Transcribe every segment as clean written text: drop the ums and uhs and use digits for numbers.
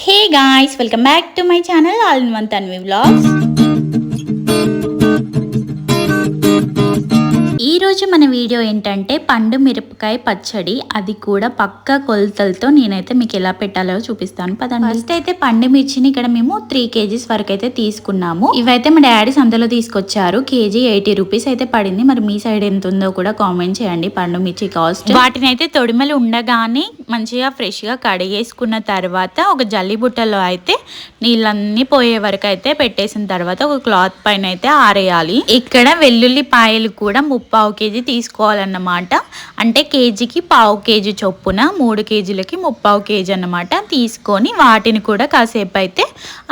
Hey guys, welcome back to my channel All in One Tanvi Vlogs. ఈ రోజు మన video ఏంటంటే పండు మిరపకాయ పచ్చడి, అది కూడా పక్కా కొలతలతో నేనైతే మీకు ఎలా పెట్టాలో చూపిస్తాను పదండి. ఫస్ట్ అయితే పండు మిర్చిని ఇక్కడ మేము 3 kgs వరకు అయితే తీసుకున్నాము. ఇవైతే మా డాడీ సంతలో తీసుకొచ్చారు. కేజీ 80 రూపీస్ అయితే పడింది. మరి మీ సైడ్ ఎంత ఉందో కూడా కామెంట్ చేయండి పండు మిర్చి కాస్ట్. వాటిని అయితే తొడిమలు ఉండగానే మంచిగా ఫ్రెష్ గా కడిగేసుకున్న తర్వాత ఒక జల్లి బుట్టలో అయితే నీళ్ళన్నీ పోయే వరకు అయితే పెట్టేసిన తర్వాత ఒక క్లాత్ పైన అయితే ఆరేయాలి. ఇక్కడ వెల్లుల్లిపాయలు కూడా 1/4 kg తీసుకోవాలన్నమాట. అంటే కేజీకి 1/4 kg చొప్పున 3 kgలకి 1/4 kg అన్నమాట తీసుకొని వాటిని కూడా కాసేపు అయితే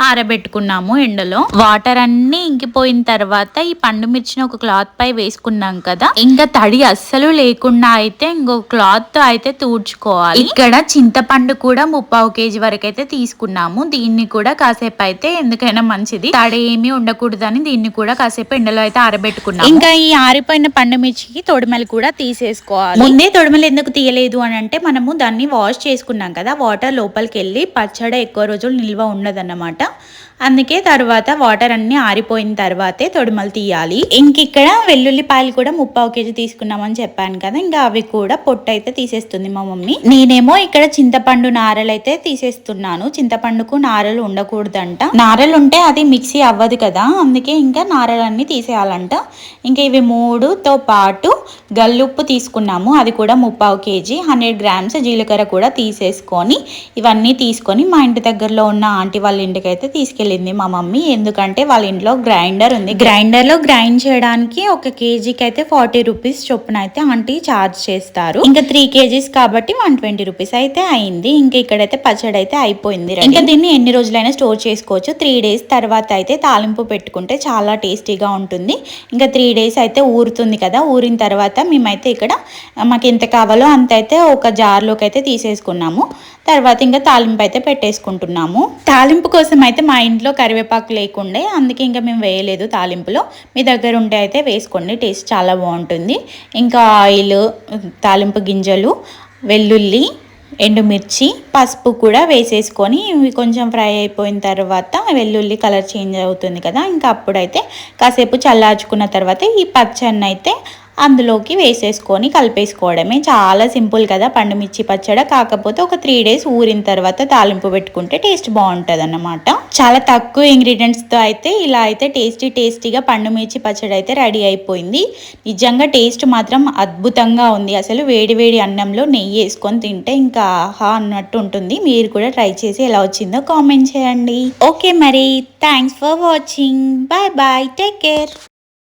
ఆరబెట్టుకున్నాము ఎండలో. వాటర్ అన్ని ఇంకిపోయిన తర్వాత ఈ పండు మిర్చిని ఒక క్లాత్ పై వేసుకున్నాం కదా, ఇంకా తడి అస్సలు లేకుండా అయితే ఇంకొక క్లాత్ అయితే తూడ్చుకోవాలి. ఇక్కడ చింతపండు కూడా 1/4 kg వరకు అయితే తీసుకున్నాము. దీన్ని కూడా కాసేపు అయితే ఎందుకైనా మంచిది, తడి ఏమీ ఉండకూడదని దీన్ని కూడా కాసేపు ఎండలో అయితే ఆరబెట్టుకున్నాము. ఇంకా ఈ ఆరిపోయిన పండు మిర్చికి తొడిమలు కూడా తీసేసుకోవాలి. ముందే తొడిమలు ఎందుకు తీయలేదు అని అంటే మనము దాన్ని వాష్ చేసుకున్నాం కదా, వాటర్ లోపలికి వెళ్ళి పచ్చడి ఎక్కువ రోజులు నిల్వ ఉండదన్నమాట. అందుకే తర్వాత వాటర్ అన్ని ఆరిపోయిన తర్వాతే తొడిమలు తీయాలి. ఇంక ఇక్కడ వెల్లుల్లిపాయలు కూడా 1/4 kg తీసుకున్నామని చెప్పాను కదా, ఇంకా అవి కూడా పొట్టు అయితే తీసేస్తుంది మా మమ్మీ. నేనేమో ఇక్కడ చింతపండు నారలు అయితే తీసేస్తున్నాను. చింతపండుకు నారలు ఉండకూడదంట, నారలు ఉంటే అది మిక్సీ అవ్వదు కదా, అందుకే ఇంకా నారలన్నీ తీసేయాలంట. ఇంకా ఇవి 3తో పాటు గల్లుప్పు తీసుకున్నాము, అది కూడా 1/4 kg. 100 grams జీలకర్ర కూడా తీసేసుకొని ఇవన్నీ తీసుకొని మా ఇంటి దగ్గరలో ఉన్న ఆంటీ వాళ్ళ ఇంటికి అయితే తీసుకెళ్ళింది మా మమ్మీ. ఎందుకంటే వాళ్ళ ఇంట్లో గ్రైండర్ ఉంది, గ్రైండర్ లో గ్రైండ్ చేయడానికి ఒక కేజీకి అయితే 40 రూపీస్ చొప్పున అయితే ఆంటీ ఛార్జ్ చేస్తారు. ఇంకా 3 kgs కాబట్టి 120 రూపీస్ అయితే అయింది. ఇంకా ఇక్కడైతే పచ్చడి అయితే అయిపోయింది. ఇంకా దీన్ని ఎన్ని రోజులైనా స్టోర్ చేసుకోవచ్చు. 3 days తర్వాత అయితే తాలింపు పెట్టుకుంటే చాలా టేస్టీగా ఉంటుంది. ఇంకా 3 days అయితే ఊరుతుంది కదా, ఊరిన తర్వాత మేమైతే ఇక్కడ మాకు ఎంత కావాలో అంత అయితే ఒక జార్లోకి అయితే తీసేసుకున్నాము. తర్వాత ఇంకా తాలింపు అయితే పెట్టేసుకుంటున్నాము. తాలింపు కోసం అయితే మా ఇంట్లో కరివేపాకు లేకుండే, అందుకే ఇంకా మేము వేయలేదు తాలింపులో. మీ దగ్గర ఉంటే అయితే వేసుకోండి, టేస్ట్ చాలా బాగుంటుంది. ఇంకా ఆయిల్, తాలింపు గింజలు, వెల్లుల్లి, ఎండుమిర్చి, పసుపు కూడా వేసేసుకొని ఇవి కొంచెం ఫ్రై అయిపోయిన తర్వాత వెల్లుల్లి కలర్ చేంజ్ అవుతుంది కదా, ఇంకా అప్పుడైతే కాసేపు చల్లార్చుకున్న తర్వాత ఈ పచ్చడిని అయితే అందులోకి వేసేసుకొని కలిపేసుకోవడమే. చాలా సింపుల్ కదా పండుమిర్చి పచ్చడి. కాకపోతే ఒక 3 days ఊరిన తర్వాత తాలింపు పెట్టుకుంటే టేస్ట్ బాగుంటుంది అన్నమాట. చాలా తక్కువ ఇంగ్రీడియంట్స్తో అయితే ఇలా అయితే టేస్టీగా పండుమిర్చి పచ్చడి అయితే రెడీ అయిపోయింది. నిజంగా టేస్ట్ మాత్రం అద్భుతంగా ఉంది. అసలు వేడి అన్నంలో నెయ్యి వేసుకొని తింటే ఇంకా ఆహా అన్నట్టు ఉంటుంది. మీరు కూడా ట్రై చేసి ఎలా వచ్చిందో కామెంట్ చేయండి. ఓకే మరి, thanks for watching. Bye bye, take care.